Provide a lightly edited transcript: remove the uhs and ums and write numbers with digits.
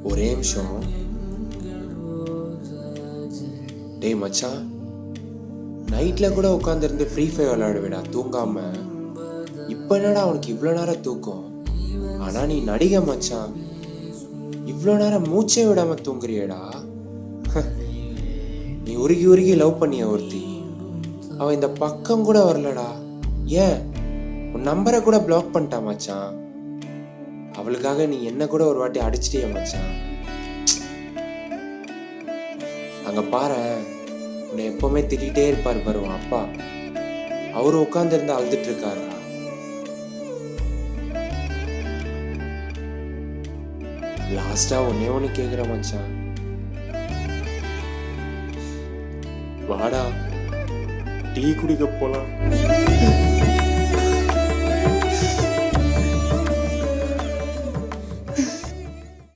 ஒரே நிமிஷம். டேய் மச்சான், நைட்ல கூட உட்காந்துருந்து ஃப்ரீ ஃபயர் விளையாடுவேடா தூங்காம. இப்ப என்னடா அவனுக்கு இவ்வளோ நேரம் தூக்கம்? ஆனா நீ நடிகை மச்சான், இவ்வளோ நேரம் மூச்சே விடாம தூங்குறியடா. நீ உருகி உருகி லவ் பண்ணிய ஒருத்தி, அவன் இந்த பக்கம் கூட வரலடா. ஏன் உன் நம்பரை கூட பிளாக் பண்ணிட்டா மச்சான். அவளுக்காக நீ என்ன கூட ஒரு வாட்டி அடிச்சிட்டிய மச்சான். அங்க பாரு, உன்னை எப்பவுமே திட்டிகிட்டே இருப்பாரு பாரு உன் அப்பா. அவரு உட்கார்ந்து இருந்து அழுதுட்டு இருக்காரு. லாஸ்டா ஒன்னே ஒண்ணு கேக்குற மச்சான், வாடா டீ குடிக்க போலாம்.